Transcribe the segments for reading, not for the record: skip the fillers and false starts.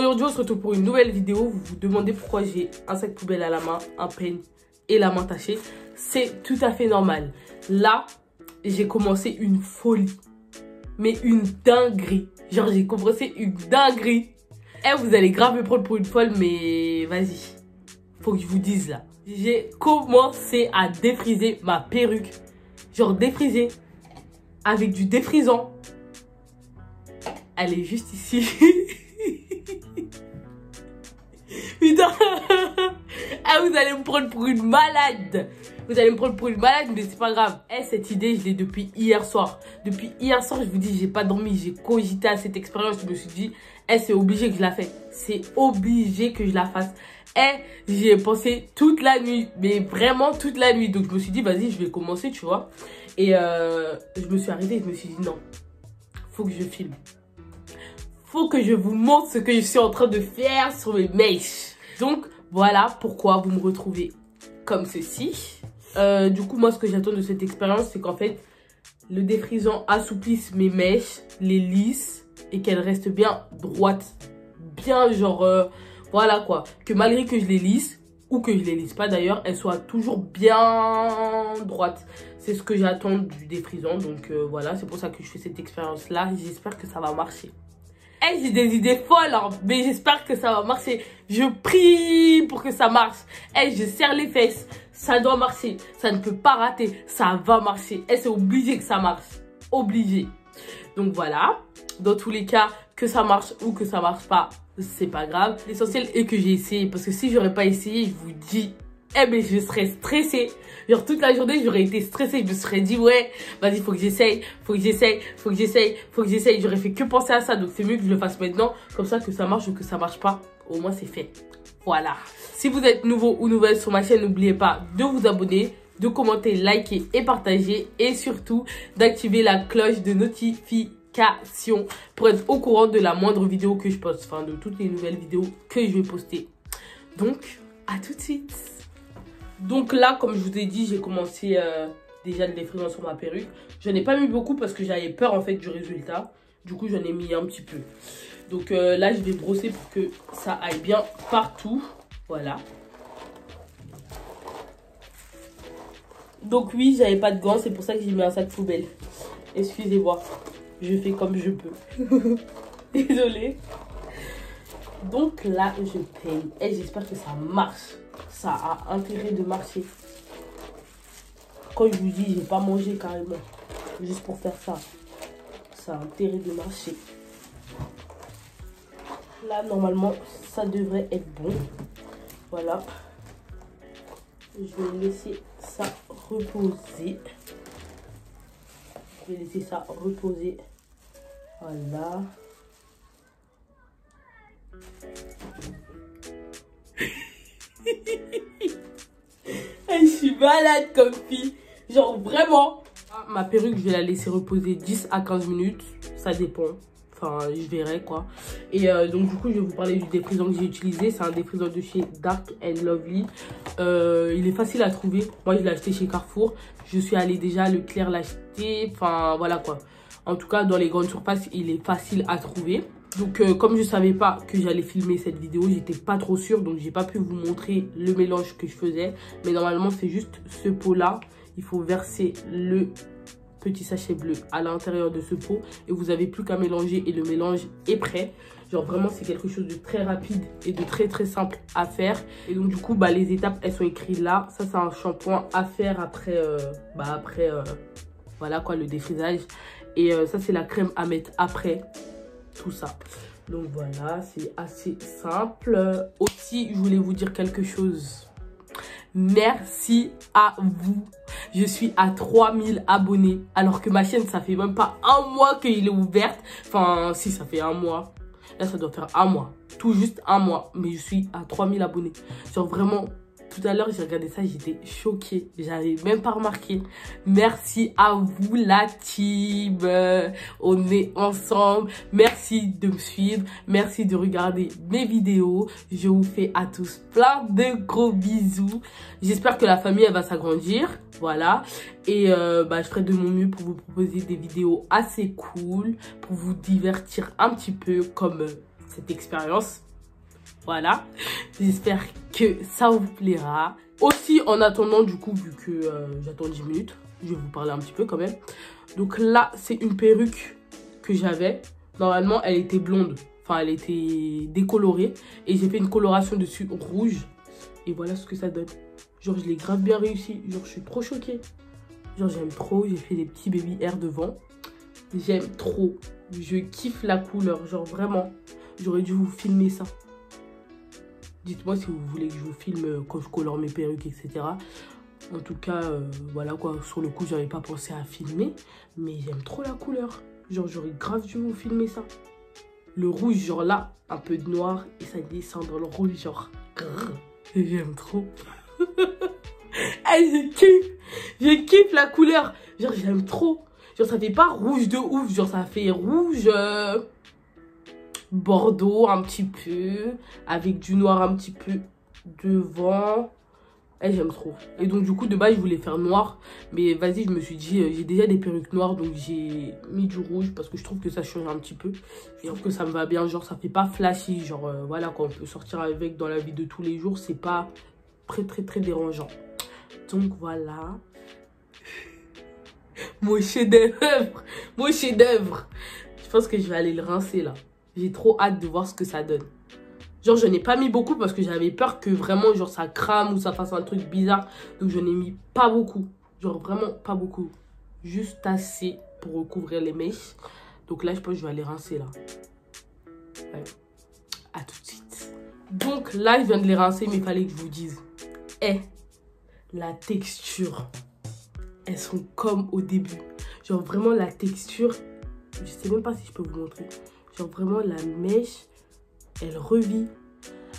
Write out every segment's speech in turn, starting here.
Aujourd'hui, on se retrouve pour une nouvelle vidéo. Vous vous demandez pourquoi j'ai un sac poubelle à la main, un peigne et la main tachée. C'est tout à fait normal. Là, j'ai commencé une folie. Mais une dinguerie. Genre, j'ai commencé une dinguerie. Eh, vous allez grave me prendre pour une folle, mais vas-y. Faut que je vous dise là. J'ai commencé à défriser ma perruque. Genre défriser. Avec du défrisant. Elle est juste ici. Putain. Ah, vous allez me prendre pour une malade. Vous allez me prendre pour une malade, mais c'est pas grave. Eh, cette idée, je l'ai depuis hier soir. Depuis hier soir, je vous dis, j'ai pas dormi. J'ai cogité à cette expérience. Je me suis dit, eh, c'est obligé que je la fasse. C'est obligé que je la fasse. Eh, j'y ai pensé toute la nuit. Mais vraiment toute la nuit. Donc, je me suis dit, vas-y, je vais commencer, tu vois. Et je me suis arrêtée. Je me suis dit, non. Faut que je filme. Faut que je vous montre ce que je suis en train de faire sur mes mèches. Donc, voilà pourquoi vous me retrouvez comme ceci. Du coup, moi, ce que j'attends de cette expérience, c'est qu'en fait, le défrisant assouplisse mes mèches, les lisse et qu'elles restent bien droites. Bien, genre, voilà quoi. Que malgré que je les lisse, ou que je les lisse pas d'ailleurs, elles soient toujours bien droites. C'est ce que j'attends du défrisant. Donc, voilà, c'est pour ça que je fais cette expérience-là. J'espère que ça va marcher. Hey, j'ai des idées folles, hein, mais j'espère que ça va marcher. Je prie pour que ça marche. Hey, je serre les fesses. Ça doit marcher. Ça ne peut pas rater. Ça va marcher. Hey, c'est obligé que ça marche. Obligé. Donc voilà. Dans tous les cas, que ça marche ou que ça marche pas, c'est pas grave. L'essentiel est que j'ai essayé. Parce que si j'aurais pas essayé, je vous dis, eh ben, je serais stressée. Genre, toute la journée, j'aurais été stressée. Je me serais dit, ouais, vas-y, faut que j'essaye, faut que j'essaye, faut que j'essaye, faut que j'essaye. J'aurais fait que penser à ça. Donc, c'est mieux que je le fasse maintenant. Comme ça, que ça marche ou que ça marche pas. Au moins, c'est fait. Voilà. Si vous êtes nouveau ou nouvelle sur ma chaîne, n'oubliez pas de vous abonner, de commenter, liker et partager. Et surtout, d'activer la cloche de notification pour être au courant de la moindre vidéo que je poste. Enfin, de toutes les nouvelles vidéos que je vais poster. Donc, à tout de suite. Donc là, comme je vous ai dit, j'ai commencé déjà le défrisant sur ma perruque. J'en ai pas mis beaucoup parce que j'avais peur en fait du résultat. Du coup, j'en ai mis un petit peu. Donc là, je vais brosser pour que ça aille bien partout. Voilà. Donc oui, j'avais pas de gants, c'est pour ça que j'ai mis un sac poubelle. Excusez-moi, je fais comme je peux. Désolée. Donc là, je peigne. Et j'espère que ça marche. Ça a intérêt de marcher. Quand je vous dis, j'ai pas mangé carrément. Juste pour faire ça. Ça a intérêt de marcher. Là, normalement, ça devrait être bon. Voilà. Je vais laisser ça reposer. Je vais laisser ça reposer. Voilà. Je suis malade comme fille. Genre vraiment. Ma perruque, je vais la laisser reposer 10 à 15 minutes. Ça dépend. Enfin, je verrai quoi. Et donc du coup, je vais vous parler du défrisant que j'ai utilisé. C'est un défrisant de chez Dark and Lovely. Il est facile à trouver. Moi, je l'ai acheté chez Carrefour. Je suis allée déjà à Leclerc l'acheter. Enfin, voilà quoi. En tout cas, dans les grandes surfaces, il est facile à trouver. Donc, comme je savais pas que j'allais filmer cette vidéo, j'étais pas trop sûre. Donc, j'ai pas pu vous montrer le mélange que je faisais. Mais normalement, c'est juste ce pot-là. Il faut verser le petit sachet bleu à l'intérieur de ce pot. Et vous avez plus qu'à mélanger et le mélange est prêt. Genre, vraiment, c'est quelque chose de très rapide et de très, très simple à faire. Et donc, du coup, les étapes, elles sont écrites là. Ça, c'est un shampoing à faire après, voilà quoi, le défrisage. Et ça, c'est la crème à mettre après. Tout ça. Donc voilà, c'est assez simple. Aussi, je voulais vous dire quelque chose. Merci à vous. Je suis à 3000 abonnés. Alors que ma chaîne, ça fait même pas un mois qu'il est ouverte. Enfin, si, ça fait un mois. Là, ça doit faire un mois. Tout juste un mois. Mais je suis à 3000 abonnés. Genre vraiment... Tout à l'heure, j'ai regardé ça, j'étais choquée. J'avais même pas remarqué. Merci à vous, la team. On est ensemble. Merci de me suivre. Merci de regarder mes vidéos. Je vous fais à tous plein de gros bisous. J'espère que la famille, elle va s'agrandir. Voilà. Et je ferai de mon mieux pour vous proposer des vidéos assez cool. Pour vous divertir un petit peu comme cette expérience. Voilà. J'espère que ça vous plaira. Aussi, en attendant, du coup, vu que j'attends 10 minutes, je vais vous parler un petit peu quand même. Donc là, c'est une perruque que j'avais. Normalement, elle était blonde. Enfin, elle était décolorée. Et j'ai fait une coloration dessus rouge. Et voilà ce que ça donne. Genre, je l'ai grave bien réussi. Genre, je suis trop choquée. Genre, j'aime trop. J'ai fait des petits baby hair devant. J'aime trop. Je kiffe la couleur. Genre, vraiment, j'aurais dû vous filmer ça. Dites-moi si vous voulez que je vous filme quand je colore mes perruques, etc. En tout cas, voilà quoi. Sur le coup, j'avais pas pensé à filmer. Mais j'aime trop la couleur. Genre, j'aurais grave dû vous filmer ça. Le rouge, genre là, un peu de noir. Et ça descend dans le rouge, genre. J'aime trop. Hey, je kiffe la couleur. Genre, j'aime trop. Genre, ça fait pas rouge de ouf. Genre, ça fait rouge bordeaux un petit peu. Avec du noir un petit peu devant. Hey, j'aime trop. Et donc, du coup, de base, je voulais faire noir. Mais vas-y, je me suis dit, j'ai déjà des perruques noires. Donc, j'ai mis du rouge parce que je trouve que ça change un petit peu. Je trouve que ça me va bien. Genre, ça fait pas flashy. Genre, voilà, quand on peut sortir avec dans la vie de tous les jours, c'est pas très dérangeant. Donc, voilà. Mon chef-d'œuvre. Mon chef-d'œuvre. Je pense que je vais aller le rincer, là. J'ai trop hâte de voir ce que ça donne. Genre, je n'ai pas mis beaucoup parce que j'avais peur que vraiment, genre, ça crame ou ça fasse un truc bizarre. Donc, je n'ai mis pas beaucoup. Genre, vraiment pas beaucoup. Juste assez pour recouvrir les mèches. Donc là, je pense que je vais aller rincer, là. Ouais. À tout de suite. Donc, là, je viens de les rincer, mais il fallait que je vous dise. La texture. Elles sont comme au début. Genre, vraiment, la texture. Je sais même pas si je peux vous montrer. Genre, vraiment, la mèche... elle revit.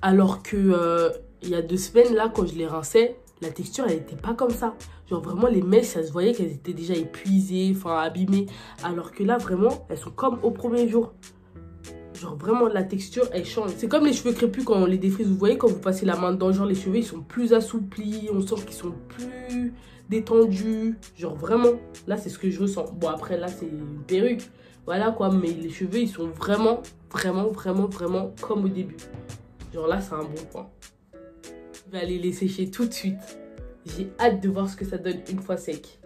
Alors que il y a 2 semaines, là, quand je les rinçais, la texture, elle n'était pas comme ça. Genre, vraiment, les mèches, ça se voyait qu'elles étaient déjà épuisées, enfin, abîmées. Alors que là, vraiment, elles sont comme au premier jour. Genre, vraiment, la texture, elle change. C'est comme les cheveux crépus quand on les défrise. Vous voyez, quand vous passez la main dedans, genre, les cheveux, ils sont plus assouplis. On sent qu'ils sont plus détendus. Genre, vraiment, là, c'est ce que je ressens. Bon, après, là, c'est une perruque. Voilà, quoi. Mais les cheveux, ils sont vraiment comme au début. Genre là, c'est un bon point. Je vais aller les sécher tout de suite. J'ai hâte de voir ce que ça donne une fois sec.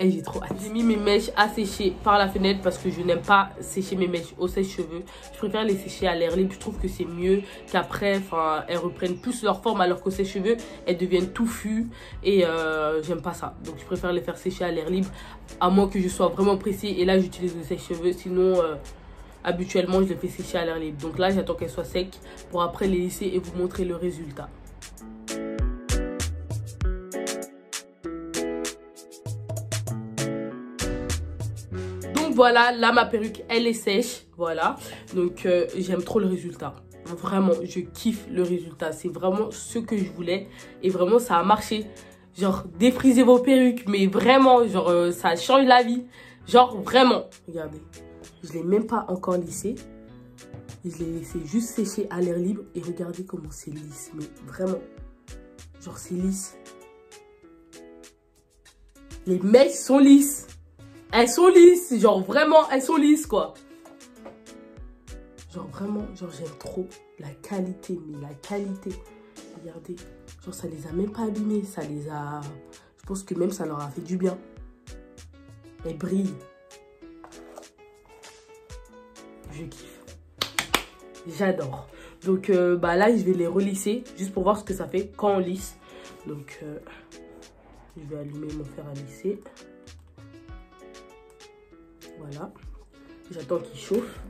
Et j'ai trop hâte. J'ai mis mes mèches à sécher par la fenêtre parce que je n'aime pas sécher mes mèches au sèche-cheveux. Je préfère les sécher à l'air libre. Je trouve que c'est mieux qu'après, elles reprennent plus leur forme alors qu'au sèche-cheveux, elles deviennent touffues. Et j'aime pas ça. Donc je préfère les faire sécher à l'air libre. À moins que je sois vraiment pressée. Et là, j'utilise le sèche-cheveux. Sinon... habituellement, je les fais sécher à l'air libre. Donc là, j'attends qu'elles soient secs pour après les laisser et vous montrer le résultat. Donc voilà, là, ma perruque, elle est sèche. Voilà. Donc, j'aime trop le résultat. Vraiment, je kiffe le résultat. C'est vraiment ce que je voulais. Et vraiment, ça a marché. Genre, défrisez vos perruques. Mais vraiment, genre, ça change la vie. Genre, vraiment. Regardez. Je ne l'ai même pas encore lissé. Je l'ai laissé juste sécher à l'air libre. Et regardez comment c'est lisse. Mais vraiment. Genre, c'est lisse. Les mèches sont lisses. Elles sont lisses. Genre, vraiment, elles sont lisses, quoi. Genre, vraiment, genre, j'aime trop la qualité. Mais la qualité. Regardez. Genre, ça les a même pas abîmées. Ça les a... Je pense que même ça leur a fait du bien. Elles brillent. Je kiffe. J'adore. Donc bah là, je vais les relisser juste pour voir ce que ça fait quand on lisse. Donc je vais allumer mon fer à lisser. Voilà. J'attends qu'il chauffe.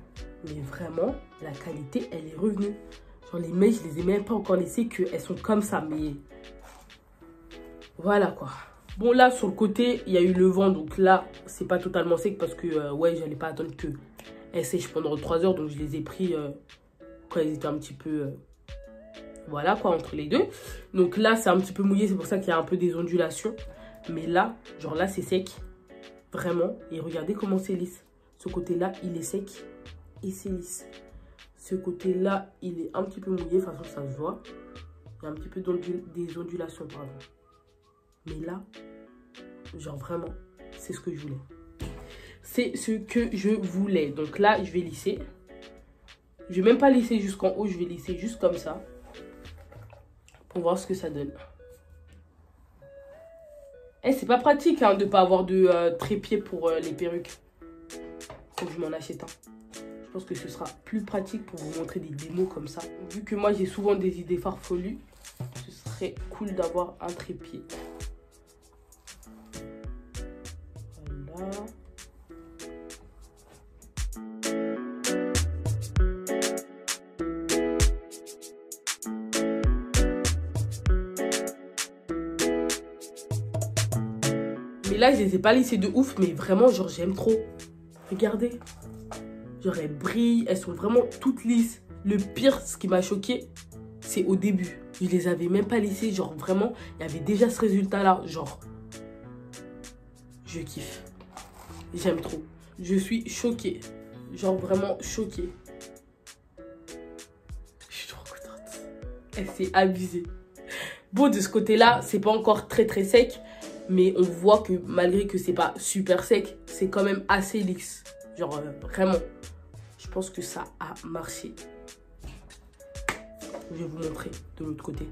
Mais vraiment, la qualité, elle est revenue. Genre les mèches, je les ai même pas encore lissées, qu'elles sont comme ça. Mais voilà quoi. Bon là, sur le côté, il y a eu le vent. Donc là, c'est pas totalement sec parce que ouais, j'allais pas attendre que elles sèchent pendant 3 heures. Donc je les ai pris quand elles étaient un petit peu... voilà quoi, entre les deux. Donc là, c'est un petit peu mouillé. C'est pour ça qu'il y a un peu des ondulations. Mais là, genre là, c'est sec. Vraiment. Et regardez comment c'est lisse. Ce côté-là, il est sec. Et c'est lisse. Ce côté-là, il est un petit peu mouillé. De toute façon, ça se voit. Il y a un petit peu des ondulations, pardon. Mais là, genre vraiment, c'est ce que je voulais. C'est ce que je voulais. Donc là, je vais lisser. Je vais même pas lisser jusqu'en haut, je vais lisser juste comme ça. Pour voir ce que ça donne. Eh, c'est pas pratique hein, de pas avoir de trépied pour les perruques. Faut que je m'en achète un. Je pense que ce sera plus pratique pour vous montrer des démos comme ça. Vu que moi j'ai souvent des idées farfelues, ce serait cool d'avoir un trépied. Voilà. Mais là, je les ai pas lissées de ouf, mais vraiment, genre, j'aime trop. Regardez. Genre, elles brillent, elles sont vraiment toutes lisses. Le pire, ce qui m'a choqué, c'est au début. Je les avais même pas lissées, genre, vraiment, il y avait déjà ce résultat-là. Genre, je kiffe. J'aime trop. Je suis choquée. Genre, vraiment choquée. Je suis trop contente. Elle s'est abusée. Bon, de ce côté-là, c'est pas encore très très sec. Mais on voit que malgré que c'est pas super sec, c'est quand même assez lisse. Genre vraiment, je pense que ça a marché. Je vais vous montrer de l'autre côté.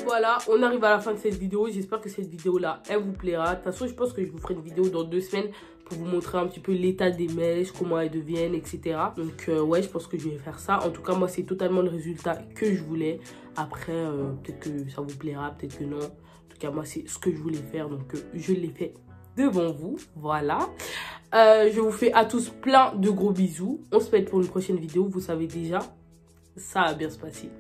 Voilà, on arrive à la fin de cette vidéo. J'espère que cette vidéo-là, elle vous plaira. De toute façon, je pense que je vous ferai une vidéo dans 2 semaines pour vous montrer un petit peu l'état des mèches, comment elles deviennent, etc. Donc, ouais, je pense que je vais faire ça. En tout cas, moi, c'est totalement le résultat que je voulais. Après, peut-être que ça vous plaira, peut-être que non. En tout cas, moi, c'est ce que je voulais faire. Donc, je l'ai fait devant vous. Voilà. Je vous fais à tous plein de gros bisous. On se met pour une prochaine vidéo. Vous savez déjà, ça va bien se passer.